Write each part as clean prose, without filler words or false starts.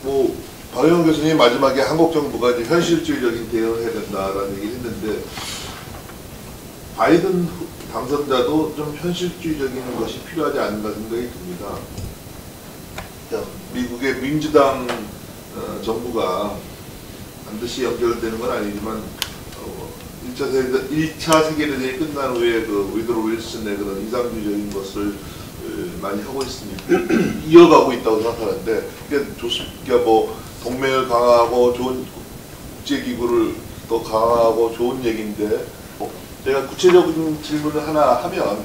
뭐 박영훈 교수님 마지막에 한국 정부가 이제 현실주의적인 대응을 해야 된다라는 얘기를 했는데 바이든 당선자도 좀 현실주의적인 것이 필요하지 않는가 생각이 듭니다. 미국의 민주당 정부가 반드시 연결되는 건 아니지만 1차 세계대전이 끝난 후에 그 위드로 윌슨의 그런 이상주의적인 것을 많이 하고 있으니까 이어가고 있다고 생각하는데 그게 좋습니까? 뭐 동맹을 강화하고 좋은 국제기구를 더 강화하고 좋은 얘기인데 제가 구체적인 질문을 하나 하면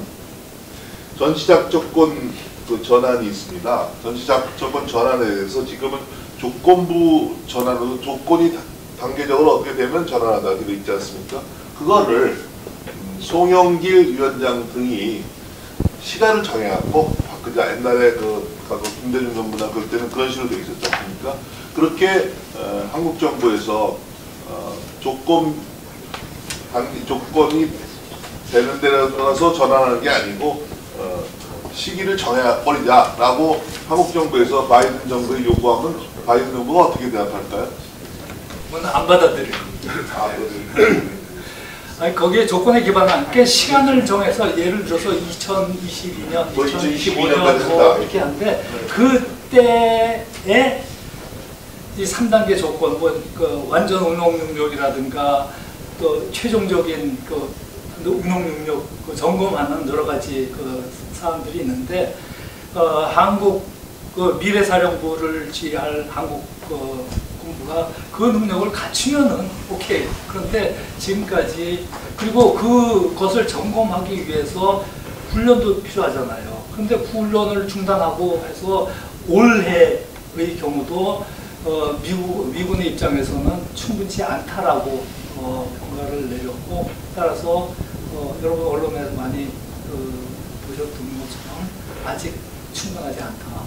전시작전권 그 전환이 있습니다. 전시작전권 전환에 대해서 지금은 조건부 전환으로 조건이 단계적으로 어떻게 되면 전환하다 이렇게 돼 있지 않습니까? 그거를 송영길 위원장 등이 시간을 정해갖고 그자 옛날에 김대중 정부나 그럴 때는 그런 식으로 되어 있었지 않습니까? 그렇게 한국 정부에서 조건이 되는 데로 따라서 전환하는 게 아니고 시기를 정해버리자라고 한국 정부에서 바이든 정부에 요구하면 바이든 정부가 어떻게 대답할까요? 그건 안 받아들일 겁니다. 아니, 거기에 조건에 기반한 게 시간을 정해서 예를 들어서 2022년, 2025년 뭐 이렇게 하는데 그때에 이 3단계 조건, 그 완전 운용 능력이라든가 또 최종적인 그 운용 능력 그 점검하는 여러 가지 그 사항들이 있는데 한국 그 미래사령부를 지휘할 한국 군부가 그 능력을 갖추면은 오케이. 그런데 지금까지 그리고 그것을 점검하기 위해서 훈련도 필요하잖아요. 그런데 훈련을 중단하고 해서 올해의 경우도 미군의 입장에서는 충분치 않다라고 평가를 내렸고 따라서 여러분 언론에서 많이 보셨던 것처럼 아직 충분하지 않다.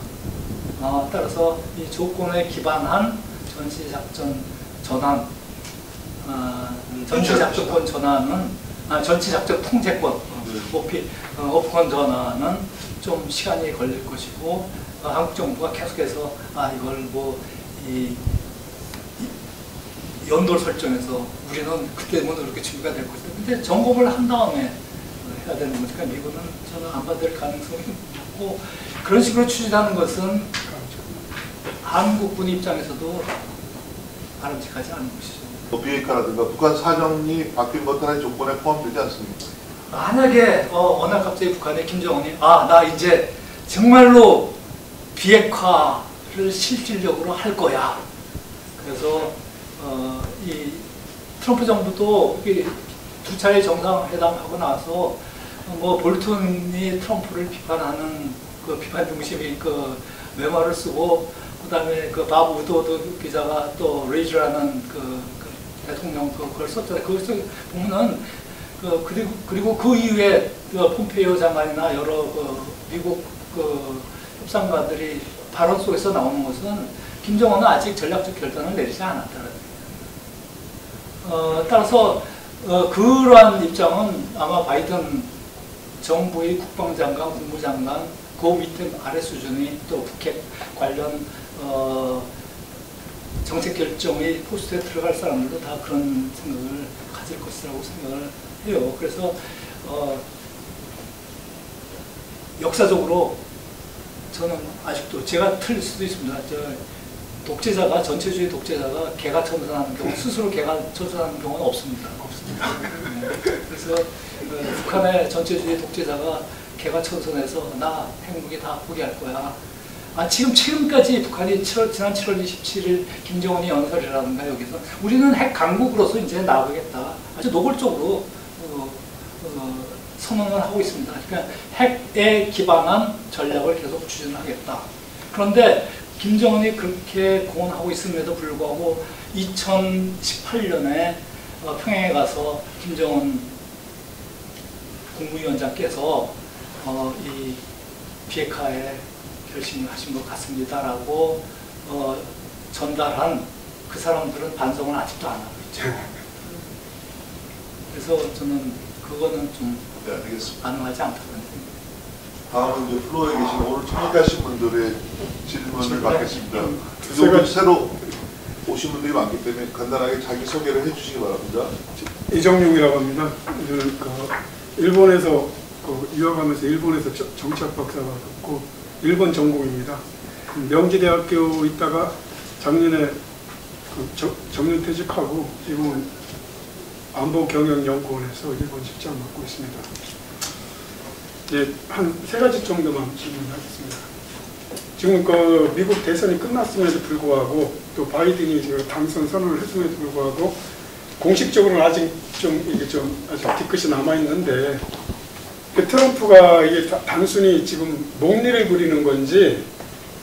따라서 이 조건에 기반한 전시작전 전환, 전시작전권 전환은 전시작전 통제권, 오프권 전환은 좀 시간이 걸릴 것이고 한국 정부가 계속해서 이걸 뭐 연도를 설정해서 우리는 그때면 그렇게 준비가 될 것이다. 근데 점검을 한 다음에 해야 되는 거니까 미국은 저는 안 받을 가능성이 높고 그런 식으로 추진하는 것은 한국군 입장에서도 바람직하지 않은 것이죠. 비핵화라든가 북한 사정이 바뀐 것 하나의 조건에 포함되지 않습니까? 만약에 어느 날 갑자기 북한의 김정은이 나 이제 정말로 비핵화를 실질적으로 할 거야. 그래서 이 트럼프 정부도 두 차례 정상회담하고 나서 뭐 볼턴이 트럼프를 비판하는 그 비판 중심의 그 메모를 쓰고 그다음에 그 밥 우도드 기자가 또 레이즈라는 그 대통령 그걸 썼잖아요. 그걸 보면은 그리고 그 이후에 폼페이오 장관이나 여러 미국 협상가들이 발언 속에서 나오는 것은 김정은은 아직 전략적 결단을 내리지 않았다는 거예요. 따라서 그러한 입장은 아마 바이든 정부의 국방장관, 국무장관 그 밑에 아래 수준이 또 북핵 관련 정책 결정의 포스트에 들어갈 사람들도 다 그런 생각을 가질 것이라고 생각을 해요. 그래서 역사적으로 저는 아직도 제가 틀릴 수도 있습니다. 독재자가 전체주의 독재자가 개가천선하는 경우 스스로 개가천선하는 경우는 없습니다. 네. 그래서 북한의 전체주의 독재자가 개가천선해서 나 핵무기 다 포기할 거야. 지금까지 북한이 지난 7월 27일 김정은이 연설이라든가 여기서 우리는 핵 강국으로서 이제 나가겠다. 아주 노골적으로 선언을 하고 있습니다. 그러니까 핵에 기반한 전략을 계속 추진하겠다. 그런데 김정은이 그렇게 공언하고 있음에도 불구하고 2018년에 평양에 가서 김정은 국무위원장께서 이 비핵화에 결심을 하신 것 같습니다라고 전달한 그 사람들은 반성을 아직도 안 하고 있죠. 그래서 저는 그거는 좀 반응하지 않다고 생각합니다. 다음은 이제 플로어에 계신 오늘 참석하신 분들의 질문을 받겠습니다. 제가- 그리고 새로 오신 분들이 많기 때문에 간단하게 자기 소개를 해주시기 바랍니다. 이정용이라고 합니다. 저는 일본에서 유학하면서 일본에서 정치학 박사가 됐고 일본 전공입니다. 명지대학교 있다가 작년에 정년 퇴직하고 지금은 안보경영연구원에서 일본 직장 맡고 있습니다. 이제 한 3가지 정도만 질문하겠습니다. 지금 미국 대선이 끝났음에도 불구하고 또 바이든이 지금 당선 선언을 했음에도 불구하고 공식적으로는 아직 아직 뒤끝이 남아 있는데 트럼프가 이게 단순히 지금 목리를 부리는 건지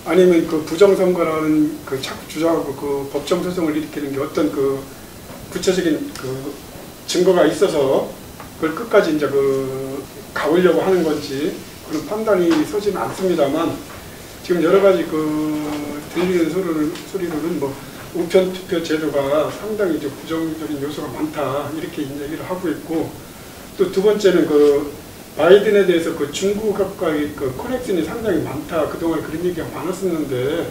아니면 부정선거라는 자꾸 주장하고 법정 소송을 일으키는 게 어떤 구체적인 증거가 있어서 그걸 끝까지 이제 가보려고 하는 건지 그런 판단이 서지는 않습니다만 지금 여러 가지 들리는 소리로는 우편 투표 제도가 상당히 이제 부정적인 요소가 많다 이렇게 얘기를 하고 있고 또 두 번째는 바이든에 대해서 중국과의 커넥션이 상당히 많다. 그동안 그런 얘기가 많았었는데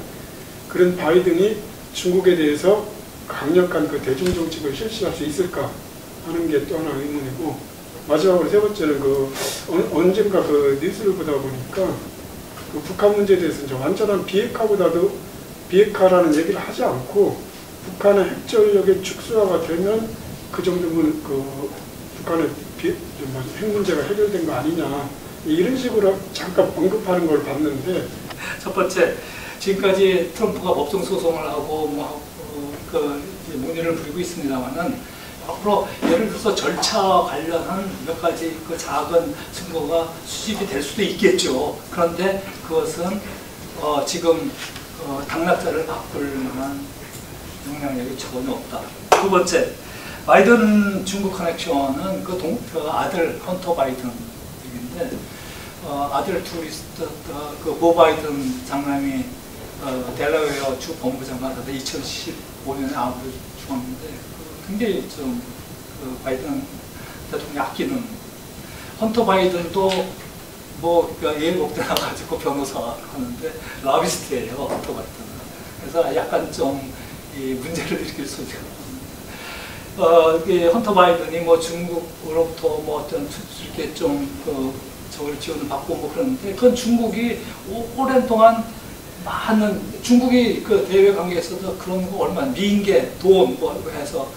그런 바이든이 중국에 대해서 강력한 대중정책을 실시할 수 있을까 하는 게 또 하나 의문이고 마지막으로 세 번째는 언젠가 뉴스를 보다 보니까 북한 문제에 대해서 이제 완전한 비핵화라는 얘기를 하지 않고 북한의 핵전력의 축소화가 되면 그 정도면 북한의 핵 문제가 해결된 거 아니냐 이런 식으로 잠깐 언급하는 걸 봤는데 첫 번째, 지금까지 트럼프가 법정 소송을 하고 문의를 부리고 있습니다만은 앞으로 예를 들어서 절차 관련한 몇 가지 작은 증거가 수집이 될 수도 있겠죠. 그런데 그것은 지금 당락자를 바꿀 만한 영향력이 전혀 없다. 두 번째, 바이든 중국 커넥션은 아들 헌터 바이든 얘기인데 아들 둘이 보 바이든 장남이 델라웨어 주 법무장관 하다 2015년에 아버지 죽었는데 굉장히 좀 바이든 대통령이 아끼는 헌터 바이든도 예일 목대 나가지고 변호사 하는데 라비스트예요 헌터 바이든은. 그래서 약간 좀 이 문제를 일으킬 수 있어요. 헌터 바이든이 중국으로부터 어떤 이렇게 좀 저걸 지원을 받고 그러는데 그건 중국이 오랜 동안 많은 중국이 대외 관계에서도 그런 거 얼마나 미인계 돈 해서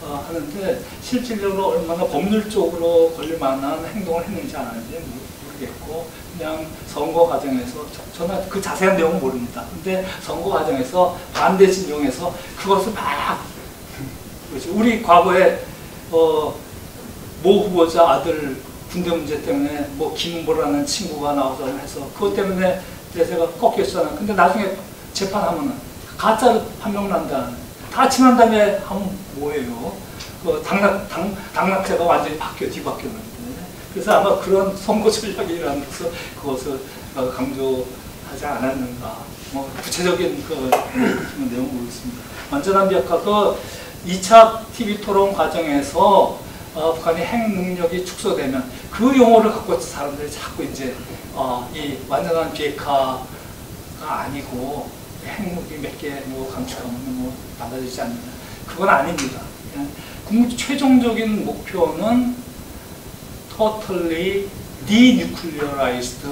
하는데 실질적으로 얼마나 법률적으로 걸릴 만한 행동을 했는지 안 하는지 모르겠고 그냥 선거 과정에서 저는 그 자세한 내용은 모릅니다. 근데 선거 과정에서 반대 진영에서 그것을 막 우리 과거에 모 후보자 아들 군대 문제 때문에 김보라는 친구가 나와서 해서 그것 때문에 대세가 꺾였잖아요. 근데 나중에 재판하면은 가짜로 판명난다. 다 친한 다음에 하면 뭐예요? 당락자가 완전히 뒤바뀌었는데. 그래서 아마 그런 선거 전략이라는 것을 그것을 강조하지 않았는가. 구체적인 내용은 모르겠습니다. 완전한 비핵화 2차 TV 토론 과정에서 북한의 핵 능력이 축소되면 그 용어를 갖고 사람들이 자꾸 이제 이 완전한 비핵화가 아니고 핵무기 몇 개 감축하면 받아들이지 않느냐. 그건 아닙니다. 최종적인 목표는 totally denuclearized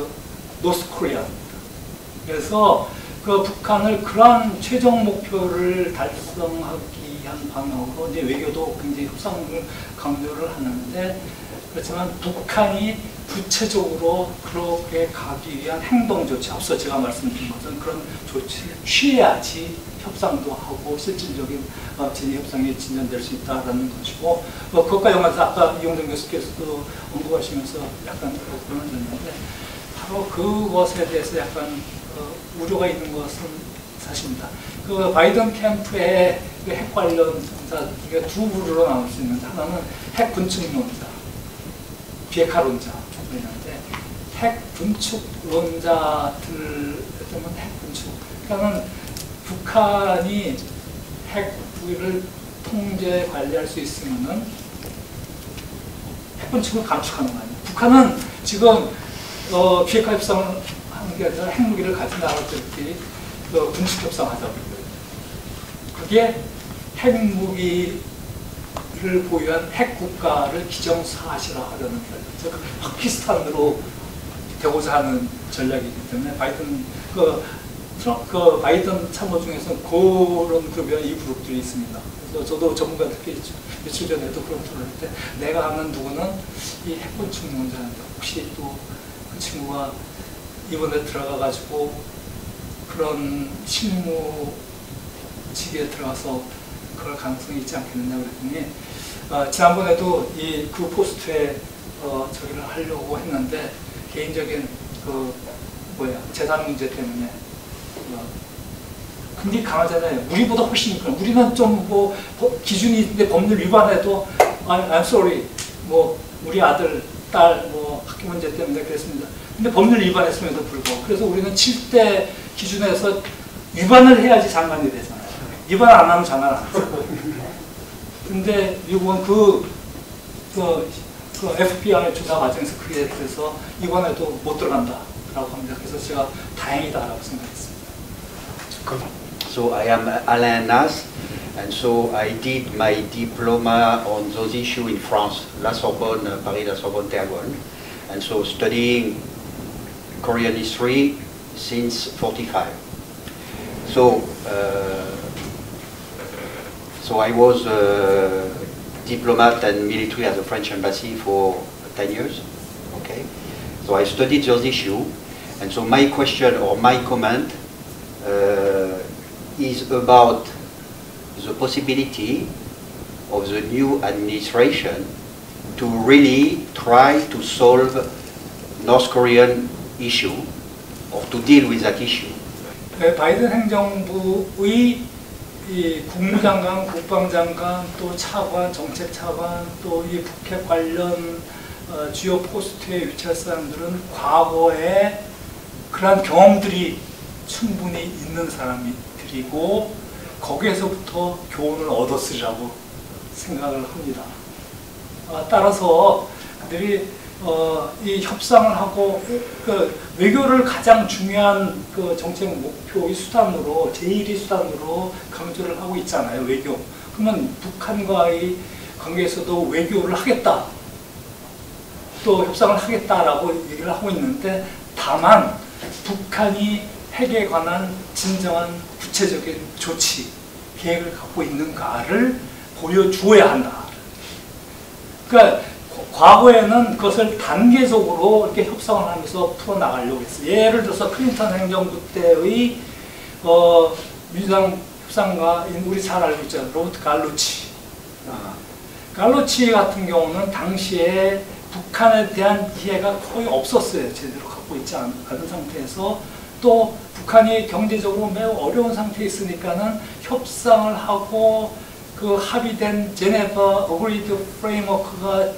North Korea입니다. 그래서 북한을 그러한 최종 목표를 달성하기 위한 방향으로 이제 외교도 굉장히 협상을 강조를 하는데 그렇지만 북한이 구체적으로 그렇게 가기 위한 행동 조치, 앞서 제가 말씀드린 것은 그런 조치를 취해야지 협상도 하고 실질적인 진위 협상이 진전될 수 있다는 것이고 그것과 연관해서 아까 이용정 교수께서도 언급하시면서 약간 그러셨는데 바로 그것에 대해서 약간 우려가 있는 것은 사실입니다. 바이든 캠프의 핵 관련 정사 중에 두 부류로 나눌 수 있는데 하나는 핵 분축론자, 비핵화론자 있는데 핵 분축론자들 때문에 핵 분축. 그러니까는 북한이 핵을 통제 관리할 수 있으면은 핵 분축을 감축하는 거 아니에요. 북한은 지금 비핵화 협상을 하는 게 아니라 핵무기를 가진 나라들끼리 군축 협상하자고 그래요. 그게 핵무기를 보유한 핵국가를 기정사실화 하려는 거예요. 즉 파키스탄으로 되고자 하는 전략이기 때문에 바이든 참모 중에서는 그런 그룹이나 이 그룹들이 있습니다. 그래서 저도 전문가들끼리 며칠 전에도 그런 토론을 할 때 내가 아는 누구는 이 핵군축 문제인데 혹시 또 그 친구가 이번에 들어가가지고 그런 실무직에 들어가서 그럴 가능성이 있지 않겠느냐 그랬더니 지난번에도 그 포스트에 저기를 하려고 했는데 개인적인 재산 문제 때문에 굉장히 강하잖아요. 우리보다 훨씬 그래. 우리는 좀 기준이 있는데 법률 위반해도 I'm sorry 우리 아들 딸 학교 문제 때문에 그랬습니다. 근데 법률 위반했음에도 불구하고 그래서 우리는 7대 기준에서 위반을 해야지 장관이 되잖아요. 위반 안 하면 장관 안 하고. 근데 미국은 그 FBI 조사 과정에서 그게 그래서 이번에도 못 들어간다라고 합니다. 그래서 제가 다행이다라고 생각했습니다. So I am Alain Nas, and so I did my diploma on those issues in France, La Sorbonne, Paris La Sorbonne Terrebonne, and so studying Korean history since 45. So I was a diplomat and military at the French embassy for 10 years. Okay, so I studied those issues, and so my question or my comment is about the possibility of the new administration to really try to solve North Korean issue or to deal with that issue. 바이든 행정부의 이 국무장관, 국방장관, 또 차관, 정책차관, 또 이 북핵 관련 주요 포스트에 위치할 사람들은 과거에 그러한 경험들이 충분히 있는 사람들이고 거기에서부터 교훈을 얻었으리라고 생각을 합니다. 따라서 그들이 이 협상을 하고 외교를 가장 중요한 정책 목표의 수단으로 제1의 수단으로 강조를 하고 있잖아요. 외교. 그러면 북한과의 관계에서도 외교를 하겠다. 또 협상을 하겠다라고 얘기를 하고 있는데 다만 북한이 핵에 관한 진정한 구체적인 조치, 계획을 갖고 있는가를 보여주어야 한다. 그러니까 과거에는 그것을 단계적으로 이렇게 협상을 하면서 풀어나가려고 했어요. 예를 들어서 클린턴 행정부 때의 민주당 협상가인 우리 잘 알고 있잖아요. 로버트 갈루치. 갈루치 같은 경우는 당시에 북한에 대한 이해가 거의 없었어요. 제대로 갖고 있지 않은 상태에서 또 북한이 경제적으로 매우 어려운 상태에 있으니까는 협상을 하고 그 합의된 제네바 어그리드 프레임워크가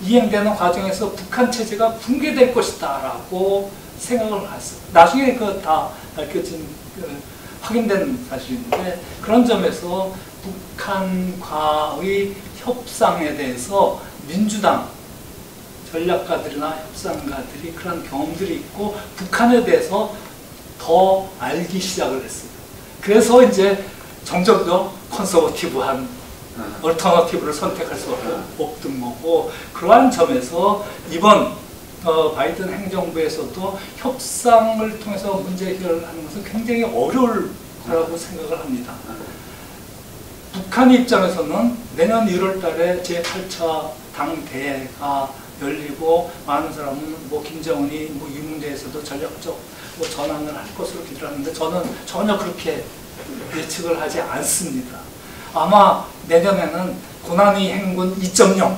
이행되는 과정에서 북한 체제가 붕괴될 것이다 라고 생각을 했어요. 나중에 그 다 밝혀진 확인된 사실인데 그런 점에서 북한과의 협상에 대해서 민주당 전략가들이나 협상가들이 그런 경험들이 있고 북한에 대해서 더 알기 시작을 했어요. 그래서 이제 점점 더 컨서버티브한 얼터너티브를 선택할 수 없던 거고 그러한 점에서 이번 바이든 행정부에서도 협상을 통해서 문제 해결하는 것은 굉장히 어려울 거라고 생각을 합니다. 북한의 입장에서는 내년 1월 달에 제8차 당대회가 열리고 많은 사람은 김정은이 이 문제에서도 전략적 전환을 할 것으로 기대하는데 저는 전혀 그렇게 예측을 하지 않습니다. 아마 내년에는 고난이 행군 2.0을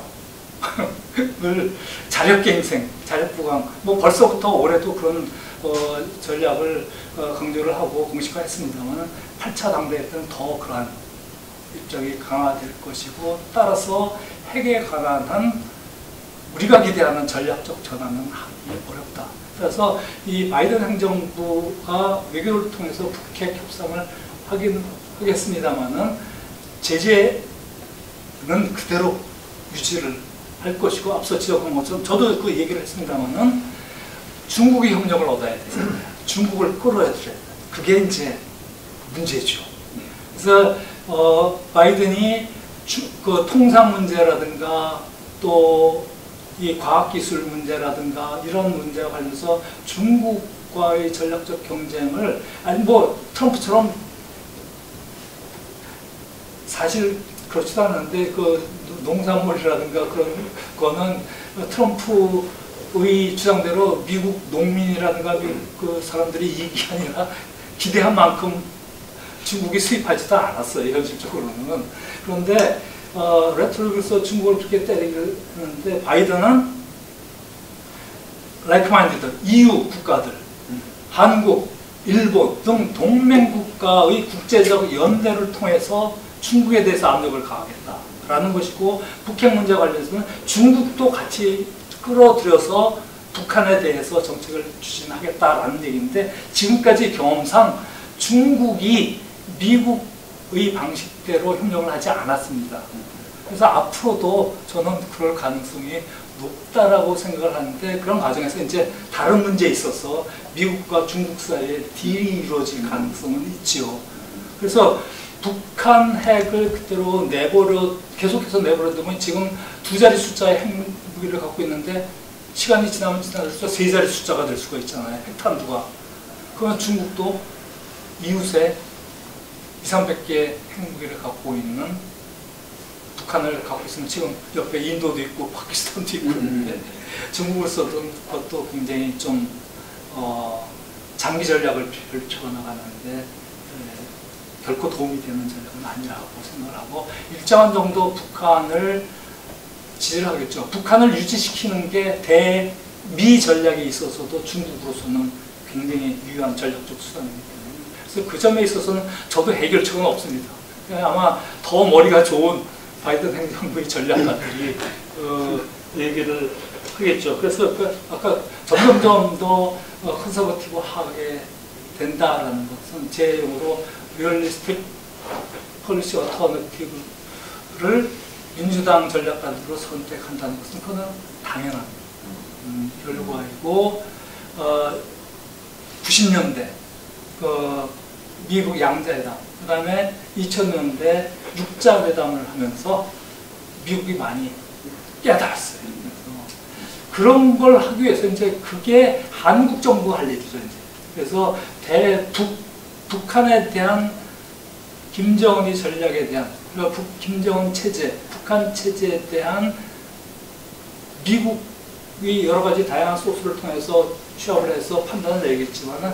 자력갱생, 자력부강 벌써부터 올해도 그런 전략을 강조를 하고 공식화했습니다만 8차 당대회 때는 더 그러한 입장이 강화될 것이고 따라서 핵에 관한 우리가 기대하는 전략적 전환은 하기 어렵다. 그래서 이 바이든 행정부가 외교를 통해서 북핵 협상을 하긴 하겠습니다만은 제재는 그대로 유지를 할 것이고 앞서 지적한 것처럼 저도 그 얘기를 했습니다만은 중국이 협력을 얻어야 돼서 중국을 끌어야 돼. 그게 이제 문제죠. 그래서 바이든이 그 통상 문제라든가 또 이 과학기술 문제라든가 이런 문제와 관련해서 중국과의 전략적 경쟁을 아니 뭐 트럼프처럼 사실 그렇지도 않은데 그 농산물이라든가 그런 거는 트럼프의 주장대로 미국 농민이라든가 그 사람들이 이익이 아니라 기대한 만큼 중국이 수입하지도 않았어요, 현실적으로는. 그런데 레토릭에서 중국을 그렇게 때리는데 바이든은 라이크마인드들, EU 국가들, 한국, 일본 등 동맹 국가의 국제적 연대를 통해서 중국에 대해서 압력을 가하겠다라는 것이고, 북핵 문제 관련해서는 중국도 같이 끌어들여서 북한에 대해서 정책을 추진하겠다라는 얘기인데, 지금까지 경험상 중국이 미국의 방식대로 협력을 하지 않았습니다. 그래서 앞으로도 저는 그럴 가능성이 높다라고 생각을 하는데, 그런 과정에서 이제 다른 문제에 있어서 미국과 중국 사이에 딜이 이루어질 가능성은 있지요. 그래서 북한 핵을 그대로 계속해서 내버려 두면 지금 2자리 숫자의 핵무기를 갖고 있는데, 시간이 지나면 지날수록 3자리 숫자가 될 수가 있잖아요, 핵탄두가. 그러면 중국도 이웃에 200~300개의 핵무기를 갖고 있는 북한을 갖고 있으면, 지금 옆에 인도도 있고 파키스탄도 있고 있는데, 중국을 써둔 것도 굉장히 좀 장기 전략을 펼쳐 나가는데 결코 도움이 되는 전략은 아니라고 생각을 하고, 일정한 정도 북한을 지지를 하겠죠. 북한을 유지시키는 게 대미 전략에 있어서도 중국으로서는 굉장히 유효한 전략적 수단이기 때문에, 그래서 그 점에 있어서는 저도 해결책은 없습니다. 아마 더 머리가 좋은 바이든 행정부의 전략가들이 얘기를 하겠죠. 그래서 아까 점점 더 컨서버티브하게 된다라는 것은 제 용어로 리얼리스틱 폴리시 어터너티브를 민주당 전략가들로 선택한다는 것은 그건 당연한 결과이고, 90년대 미국 양자회담, 그 다음에 2000년대 육자회담을 하면서 미국이 많이 깨달았어요. 그런 걸 하기 위해서 이제 그게 한국 정부가 할 일이죠, 이제. 그래서 북한에 대한 김정은의 전략에 대한, 그러니까 김정은 체제, 북한 체제에 대한 미국이 여러 가지 다양한 소스를 통해서 취합을 해서 판단을 내겠지만은,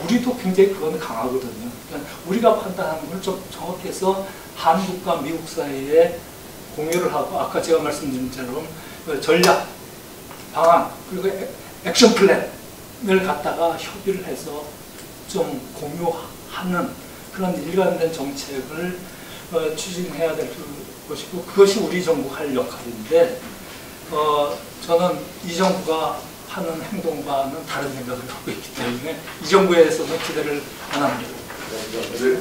우리도 굉장히 그건 강하거든요. 그러니까 우리가 판단하는 걸 좀 정확히 해서 한국과 미국 사이에 공유를 하고, 아까 제가 말씀드린 것처럼 전략, 방안, 그리고 액션 플랜을 갖다가 협의를 해서 좀 공유하는 그런 일관된 정책을 추진해야 될 것이고, 그것이 우리 정부가 할 역할인데, 저는 이 정부가 하는 행동과는 다른 생각을 하고 있기 때문에 이 정부에서는 기대를 안 합니다. 네,